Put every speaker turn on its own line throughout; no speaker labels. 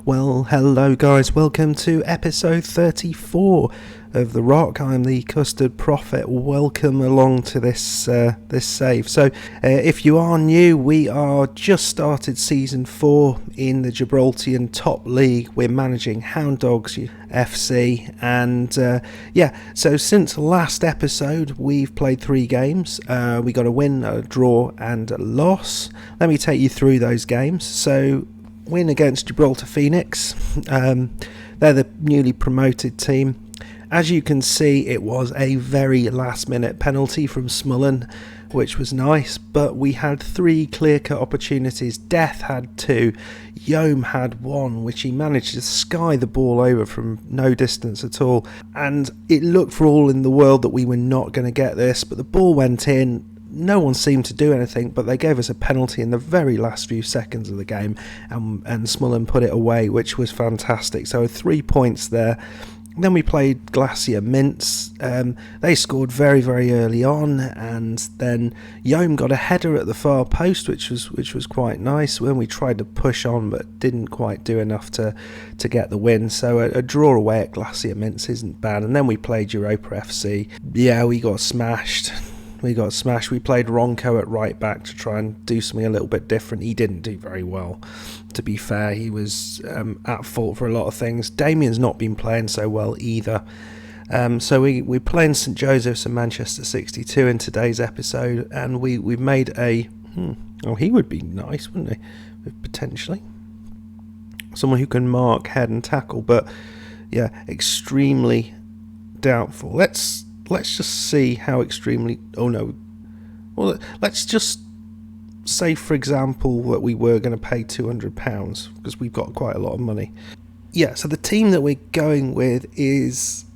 Well, hello guys, welcome to episode 34 of The Rock. I'm the Custard Prophet. Welcome along to this save. So, if you are new, we are just started season 4 in the Gibraltarian top league. We're managing Hound Dogs FC, and so since last episode, we've played 3 games. We got a win, a draw, and a loss. Let me take you through those games. So, win against Gibraltar Phoenix. They're the newly promoted team. As you can see, it was a very last minute penalty from Smullen, which was nice, but we had 3 clear-cut opportunities. Death had 2, Yom had 1, which he managed to sky the ball over from no distance at all, and it looked for all in the world that we were not going to get this, but the ball went in. No one seemed to do anything, but they gave us a penalty in the very last few seconds of the game, and Smullen put it away, which was fantastic. So 3 points there. Then we played Glacier Mints. They scored very, very early on, and then Yom got a header at the far post, which was quite nice when we tried to push on, but didn't quite do enough to get the win. So a draw away at Glacier Mints isn't bad. And then we played Europa FC. Yeah, we got smashed. We played Ronco at right back to try and do something a little bit different. He didn't do very well, to be fair. He was at fault for a lot of things. Damien's not been playing so well either. So we're playing St Joseph's and Manchester 62 in today's episode, and we've made a... he would be nice, wouldn't he? Potentially. Someone who can mark, head and tackle, but yeah, extremely doubtful. Let's just see how extremely... Oh no. Well, let's just say, for example, that we were going to pay £200 because we've got quite a lot of money. Yeah, so the team that we're going with is...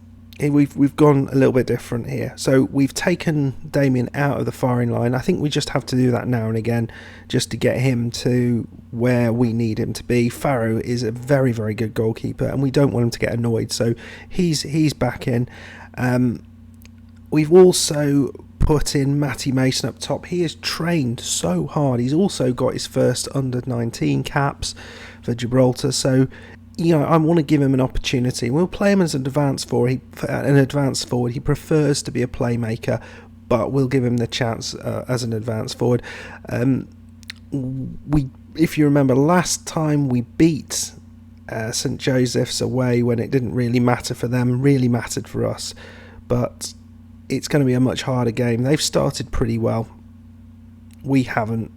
We've gone a little bit different here. So we've taken Damien out of the firing line. I think we just have to do that now and again just to get him to where we need him to be. Farrow is a very, very good goalkeeper, and we don't want him to get annoyed. So he's back in. We've also put in Matty Mason up top. He has trained so hard. He's also got his first under-19 caps for Gibraltar. So, I want to give him an opportunity. We'll play him as an advanced forward. He prefers to be a playmaker, but we'll give him the chance as an advanced forward. If you remember, last time we beat St Joseph's away when it didn't really matter for them, really mattered for us. But it's going to be a much harder game. They've started pretty well. We haven't.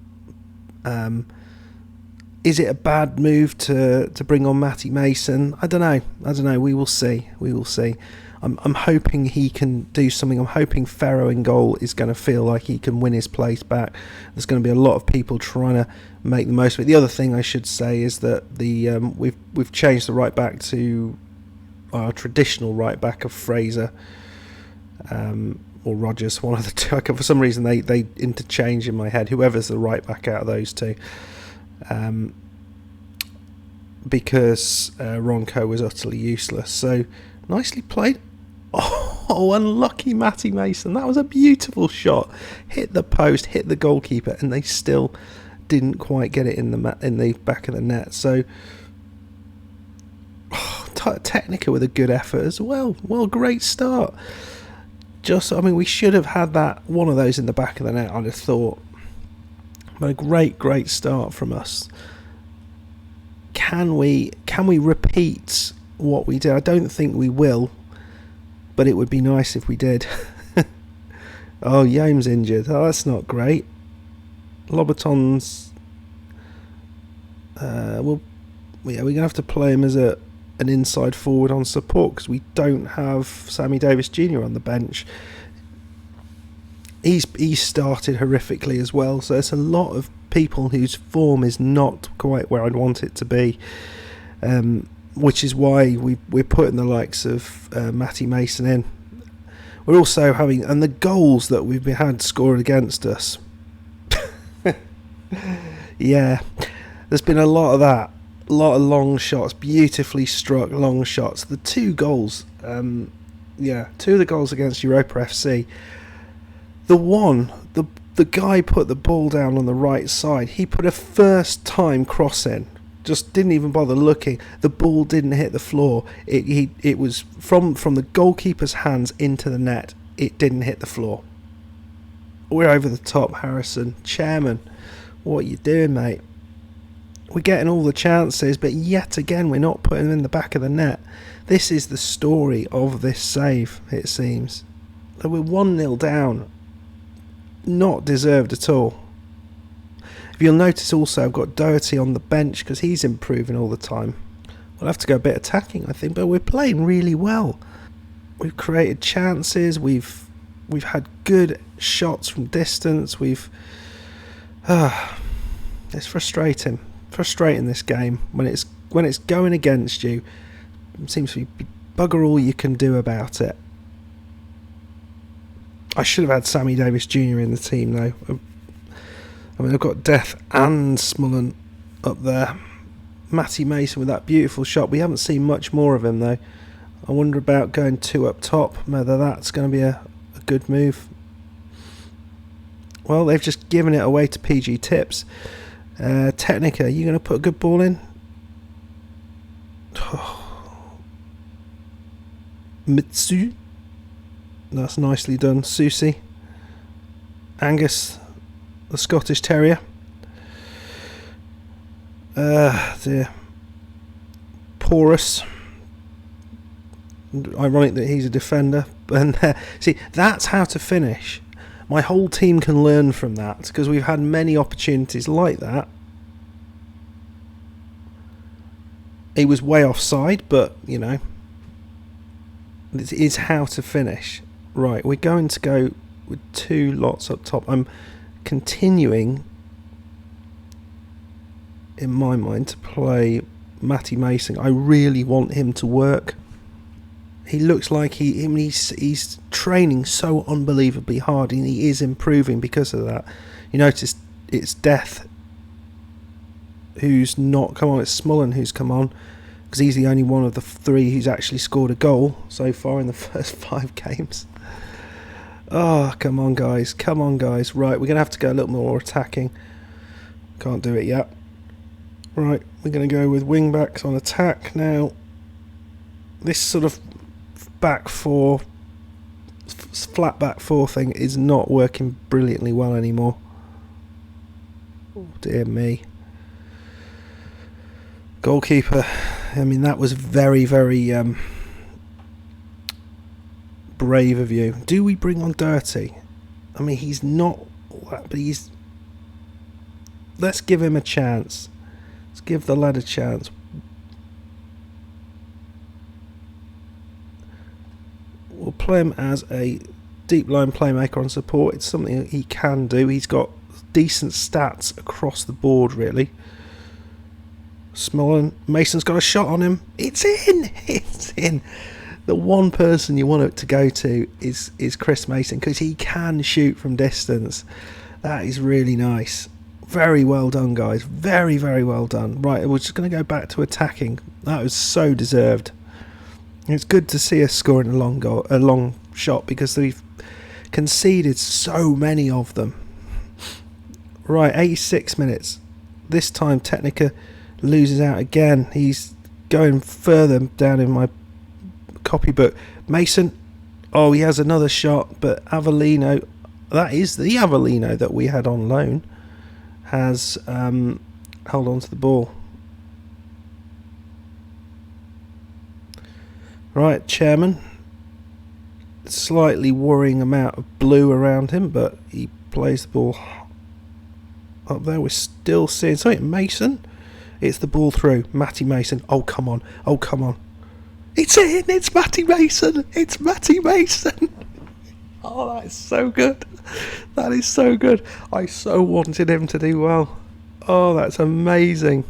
Is it a bad move to bring on Matty Mason? I don't know. We will see. I'm hoping he can do something. I'm hoping Farrow in goal is going to feel like he can win his place back. There's going to be a lot of people trying to make the most of it. The other thing I should say is that we've changed the right back to our traditional right back of Fraser. Or Rogers, one of the two. For some reason they interchange in my head, whoever's the right back out of those two, because Ronco was utterly useless. So nicely played. Oh, unlucky Matty Mason. That was a beautiful shot, hit the post, hit the goalkeeper, and they still didn't quite get it in the back of the net. So Technica with a good effort as well. Great start. We should have had one of those in the back of the net, I'd have thought. But a great start from us. Can we repeat what we did? I don't think we will, but it would be nice if we did. Oh, Yom's injured. Oh, that's not great. Lobaton's... we're going to have to play him as an inside forward on support because we don't have Sammy Davis Jr. on the bench. He's started horrifically as well, so there's a lot of people whose form is not quite where I'd want it to be, which is why we're putting the likes of Matty Mason in. We're also having, and the goals that we've had scored against us, yeah, there's been a lot of that. A lot of long shots, beautifully struck long shots. The 2 goals, 2 of the goals against Europa FC. The guy put the ball down on the right side. He put a first time cross in. Just didn't even bother looking. The ball didn't hit the floor. It was from the goalkeeper's hands into the net. It didn't hit the floor. We're over the top, Harrison. Chairman, what are you doing, mate? We're getting all the chances, but yet again we're not putting them in the back of the net. This is the story of this save, it seems. We're 1-0 down. Not deserved at all. If you'll notice also, I've got Doherty on the bench because he's improving all the time. We'll have to go a bit attacking, I think, but we're playing really well. We've created chances. We've had good shots from distance. It's frustrating. Frustrating, this game when it's going against you. It seems to be bugger all you can do about it. I should have had Sammy Davis Jr. in the team though. I mean, I've got Death and Smullen up there. Matty Mason with that beautiful shot. We haven't seen much more of him though. I wonder about going 2 up top, whether that's going to be a good move. Well, they've just given it away to PG Tips. Technica, you going to put a good ball in? Mitsu. That's nicely done. Susie. Angus, the Scottish Terrier. Dear. Porous. Ironic that he's a defender. And see, that's how to finish. My whole team can learn from that because we've had many opportunities like that. He was way offside, but you know, it is how to finish. Right, we're going to go with 2 lots up top. I'm continuing, in my mind, to play Matty Mason. I really want him to work. He looks like he's training so unbelievably hard, and he is improving because of that. You notice it's Death who's not come on. It's Smullen who's come on because he's the only one of the 3 who's actually scored a goal so far in the first 5 games. Oh, come on, guys. Come on, guys. Right, we're going to have to go a little more attacking. Can't do it yet. Right, we're going to go with wing-backs on attack now. This sort of flat back 4 thing is not working brilliantly well anymore. Oh, dear me. Goalkeeper, I mean, that was very, very brave of you. Do we bring on Dirty? I mean, he's not that, but he's... Let's give him a chance. Let's give the lad a chance. We'll play him as a deep line playmaker on support. It's something that he can do. He's got decent stats across the board, really. Smullen, Mason's got a shot on him. It's in! It's in! The one person you want it to go to is Chris Mason, because he can shoot from distance. That is really nice. Very well done, guys. Very, very well done. Right, we're just going to go back to attacking. That was so deserved. It's good to see us scoring a long shot, because we've conceded so many of them. Right, 86 minutes. This time Technica loses out again. He's going further down in my copybook. Mason, oh, he has another shot, but Avellino, that is the Avellino that we had on loan, has held on to the ball. Right, Chairman, slightly worrying amount of blue around him, but he plays the ball up there. We're still seeing something. Mason, it's the ball through. Matty Mason, oh come on, oh come on. It's in, it's Matty Mason, it's Matty Mason. Oh, that is so good. That is so good. I so wanted him to do well. Oh, that's amazing.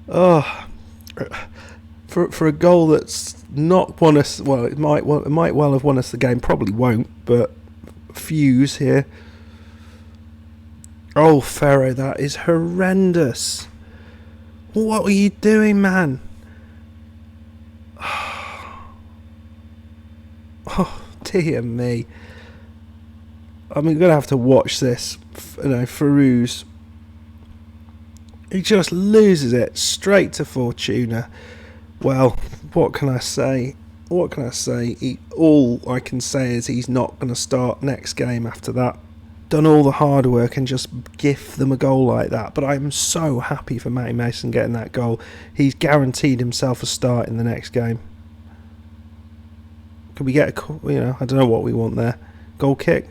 Oh, for a goal that's not won us, well, it might well have won us the game, probably won't, but Fuse here. Oh, Ferro, that is horrendous. What are you doing, man? Oh, dear me. I'm going to have to watch this. Farouz. He just loses it straight to Fortuna. Well, what can I say? All I can say is he's not going to start next game after that. Done all the hard work and just gift them a goal like that. But I'm so happy for Matty Mason getting that goal. He's guaranteed himself a start in the next game. Could we get I don't know what we want there. Goal kick?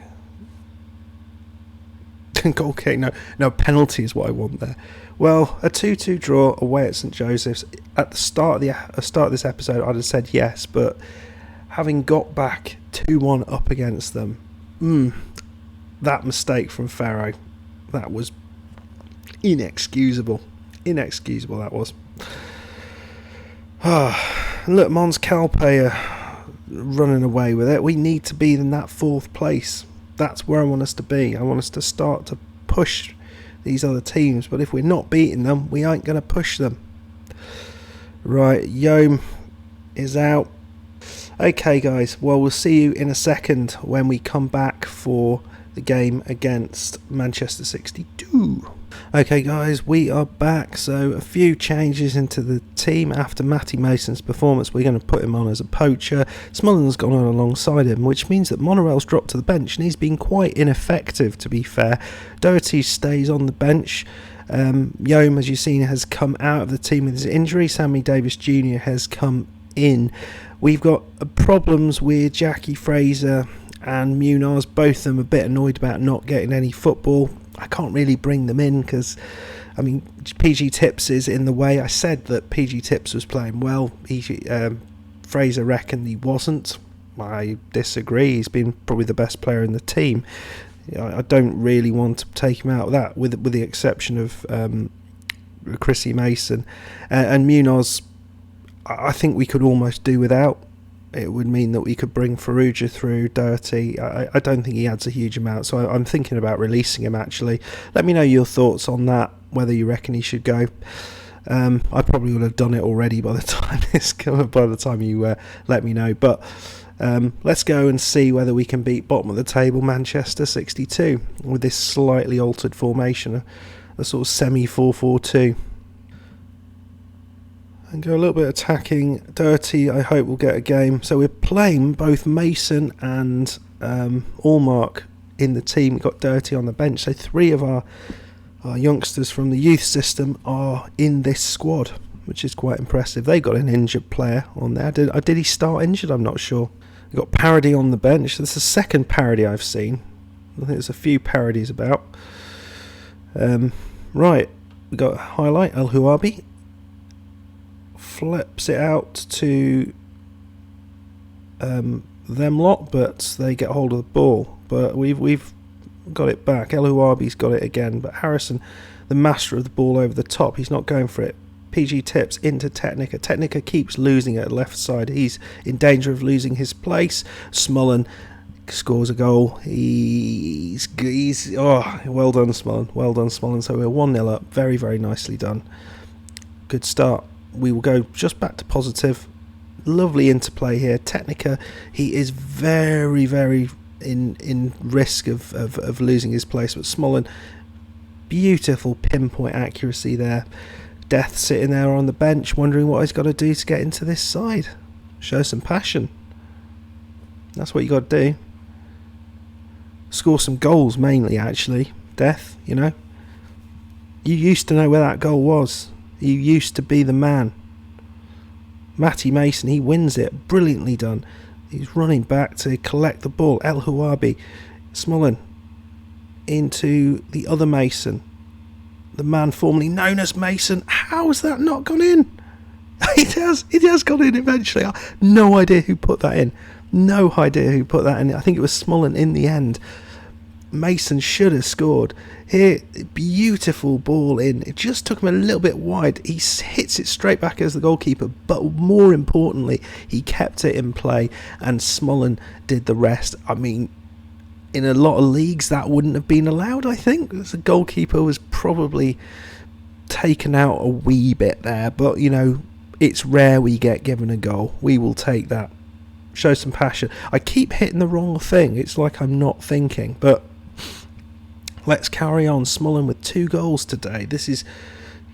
Goal kick? No, penalty is what I want there. Well, a 2-2 draw away at St Joseph's. At the start of this episode, I'd have said yes, but having got back 2-1 up against them, that mistake from Ferro, that was inexcusable. Inexcusable, that was. Look, Mons Calpe running away with it. We need to be in that 4th place. That's where I want us to be. I want us to start to push these other teams, but if we're not beating them, we ain't going to push them. Right, Yom is out. Okay, guys, well, we'll see you in a second when we come back for the game against Manchester 62. Okay, guys, we are back. So a few changes into the team after Matty Mason's performance. We're going to put him on as a poacher. Smullen's gone on alongside him, which means that Monorel's dropped to the bench, and he's been quite ineffective, to be fair. Doherty stays on the bench. Yom, as you've seen, has come out of the team with his injury. Sammy Davis Jr. has come in. We've got problems with Jackie Fraser and Munoz, both of them a bit annoyed about not getting any football. I can't really bring them in because, PG Tips is in the way. I said that PG Tips was playing well. Fraser reckoned he wasn't. I disagree. He's been probably the best player in the team. I don't really want to take him out of that, with the exception of Chrissy Mason. And Munoz, I think we could almost do without. It would mean that we could bring Farrugia through. Dirty, I don't think he adds a huge amount, so I'm thinking about releasing him, actually. Let me know your thoughts on that, whether you reckon he should go. I probably would have done it already by the time you let me know, but let's go and see whether we can beat bottom of the table Manchester 62 with this slightly altered formation, a sort of semi 4-4-2. And go a little bit attacking. Dirty, I hope, will get a game. So we're playing both Mason and Allmark in the team. We've got Dirty on the bench. So 3 of our youngsters from the youth system are in this squad, which is quite impressive. They got an injured player on there. Did he start injured? I'm not sure. We've got Parody on the bench. That's the second Parody I've seen. I think there's a few parodies about. Right, we got highlight El Huabi. Flips it out to them lot, but they get hold of the ball. But we've got it back. El Huabi's got it again, but Harrison, the master of the ball over the top, he's not going for it. PG Tips into Technica. Technica keeps losing it at left side. He's in danger of losing his place. Smullen scores a goal. He's well done, Smullen. Well done, Smullen. So we're 1-0 up. Very, very nicely done. Good start. We will go just back to positive. Lovely interplay here. Technica, he is very, very in risk of losing his place. But Smullen, beautiful pinpoint accuracy there. Death sitting there on the bench, wondering what he's got to do to get into this side. Show some passion. That's what you got to do. Score some goals, mainly, actually. Death, You used to know where that goal was. You used to be the man. Matty Mason, he wins it. Brilliantly done. He's running back to collect the ball. El Huabi. Smullen into the other Mason. The man formerly known as Mason. How has that not gone in? It has gone in eventually. No idea who put that in. I think it was Smullen in the end. Mason should have scored. Here, beautiful ball in. It just took him a little bit wide. He hits it straight back as the goalkeeper, but more importantly, he kept it in play, and Smullen did the rest. In a lot of leagues, that wouldn't have been allowed, I think. The goalkeeper was probably taken out a wee bit there, but it's rare we get given a goal. We will take that. Show some passion. I keep hitting the wrong thing. It's like I'm not thinking, but let's carry on. Smullen with 2 goals today. This is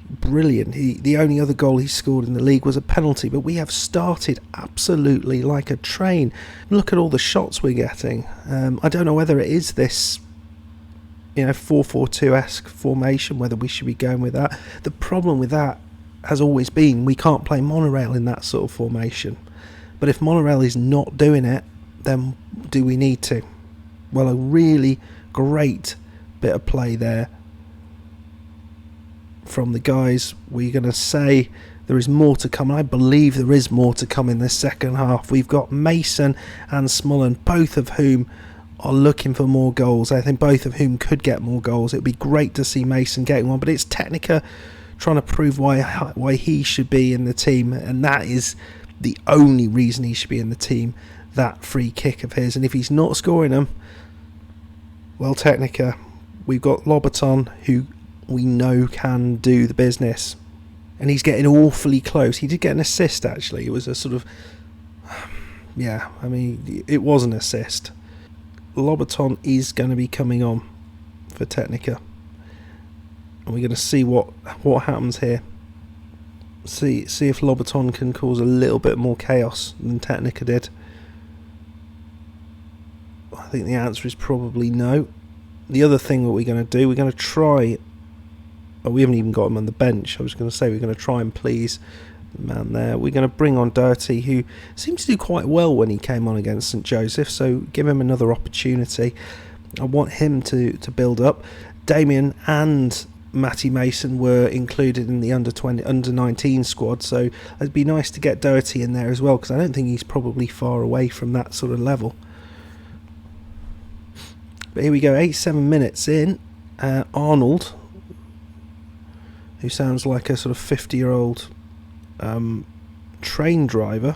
brilliant. The only other goal he scored in the league was a penalty, but we have started absolutely like a train. Look at all the shots we're getting. I don't know whether it is this 4-4-2-esque formation, whether we should be going with that. The problem with that has always been we can't play monorail in that sort of formation. But if monorail is not doing it, then do we need to? Well, a really great bit of play there from the guys. We're going to say there is more to come. I believe there is more to come in this second half. We've got Mason and Smullen, both of whom are looking for more goals. I think both of whom could get more goals. It would be great to see Mason getting one, but it's Technica trying to prove why he should be in the team, and that is the only reason he should be in the team, that free kick of his. And if he's not scoring them, well, Technica, we've got Lobaton, who we know can do the business, and he's getting awfully close. He did get an assist, actually. It was a sort of, it was an assist. Lobaton is going to be coming on for Technica, and we're going to see what happens here. See if Lobaton can cause a little bit more chaos than Technica did. I think the answer is probably no. The other thing that we're going to do, we're going to try. Oh, we haven't even got him on the bench. I was going to say we're going to try and please the man there. We're going to bring on Dirty, who seemed to do quite well when he came on against St Joseph, so give him another opportunity. I want him to build up. Damien and Matty Mason were included in the under-19 squad, so it'd be nice to get Dirty in there as well, because I don't think he's probably far away from that sort of level. But here we go, 87 minutes in. Arnold, who sounds like a sort of 50-year-old train driver.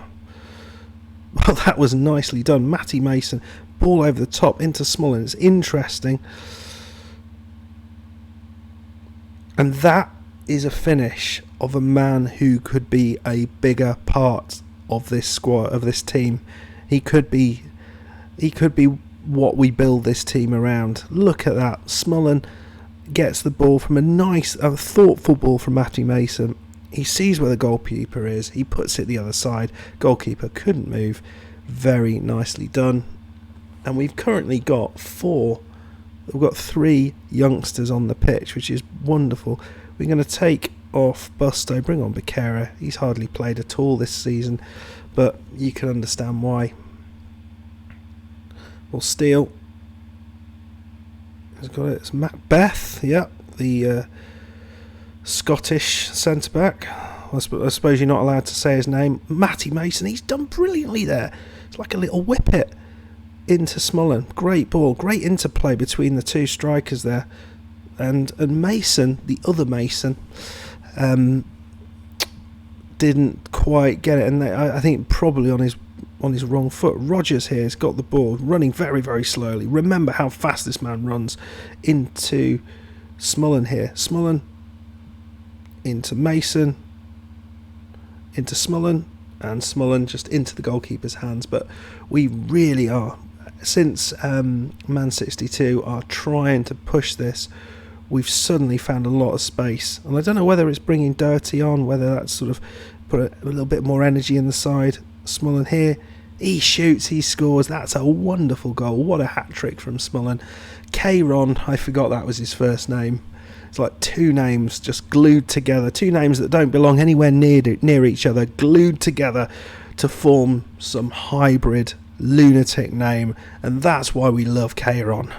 Well, that was nicely done. Matty Mason, ball over the top into Smullen. It's interesting. And that is a finish of a man who could be a bigger part of this squad, of this team. He could be what we build this team around. Look at that. Smullen gets the ball from a thoughtful ball from Matty Mason. He sees where the goalkeeper is. He puts it the other side. Goalkeeper couldn't move. Very nicely done. And we've currently got 3 youngsters on the pitch, which is wonderful. We're going to take off Busto, bring on Becerra. He's hardly played at all this season, but you can understand why. Well, Steele has got it. It's Macbeth, the Scottish centre-back. I suppose you're not allowed to say his name. Matty Mason, he's done brilliantly there. It's like a little whippet into Smullen. Great ball, great interplay between the two strikers there. And Mason, the other Mason, didn't quite get it, and I think probably on his wrong foot. Rogers here has got the ball, running very, very slowly. Remember how fast this man runs. Into Smullen here. Smullen into Mason, into Smullen, and Smullen just into the goalkeeper's hands. But we really are, since Man 62 are trying to push this, we've suddenly found a lot of space. And I don't know whether it's bringing Dirty on, whether that's sort of put a little bit more energy in the side. Smullen here, he shoots, he scores. That's a wonderful goal. What a hat-trick from Smullen. K-Ron, I forgot that was his first name. It's like 2 names just glued together, 2 names that don't belong anywhere near each other, glued together to form some hybrid lunatic name, and that's why we love K-Ron.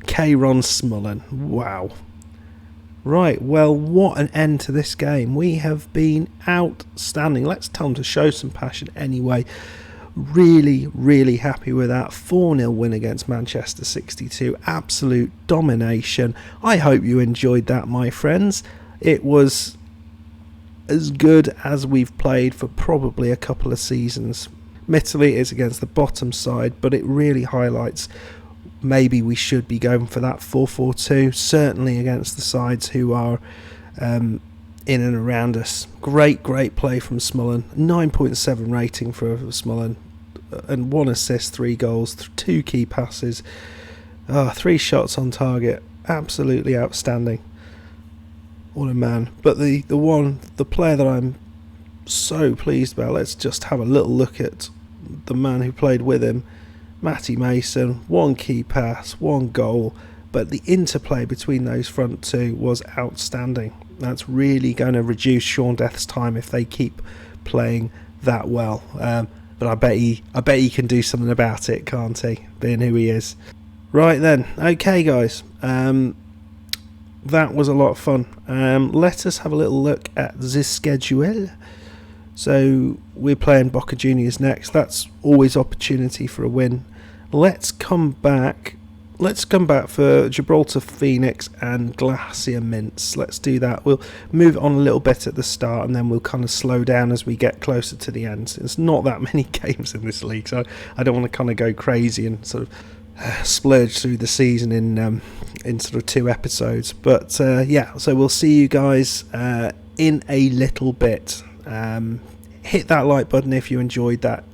K-Ron Smullen. Wow. Right, well, what an end to this game. We have been outstanding. Let's tell them to show some passion anyway. Really, really happy with that 4-0 win against Manchester 62. Absolute domination. I hope you enjoyed that, my friends. It was as good as we've played for probably a couple of seasons. Admittedly, it's against the bottom side, but it really highlights maybe we should be going for that 4-4-2, certainly against the sides who are in and around us. Great play from Smullen. 9.7 rating for Smullen, and 1 assist, 3 goals, 2 key passes, 3 shots on target. Absolutely outstanding. What a man. But the player that I'm so pleased about, let's just have a little look at the man who played with him. Matty Mason, 1 key pass, 1 goal, but the interplay between those front two was outstanding. That's really going to reduce Sean Death's time if they keep playing that well. But I bet he can do something about it, can't he? Being who he is. Right then, okay guys. That was a lot of fun. Let us have a little look at the schedule. So we're playing Boca Juniors next. That's always opportunity for a win. Let's come back for Gibraltar Phoenix and Glacier Mints. Let's do that. We'll move on a little bit at the start, and then we'll kind of slow down as we get closer to the end. There's not that many games in this league, so I don't want to kind of go crazy and sort of splurge through the season in sort of 2 episodes. But so we'll see you guys in a little bit. Hit that like button if you enjoyed that.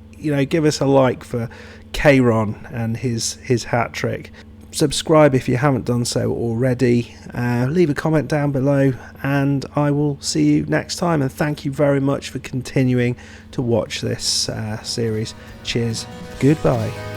Give us a like for Kayron and his hat trick. Subscribe if you haven't done so already. Leave a comment down below, and I will see you next time. And thank you very much for continuing to watch this series. Cheers. Goodbye.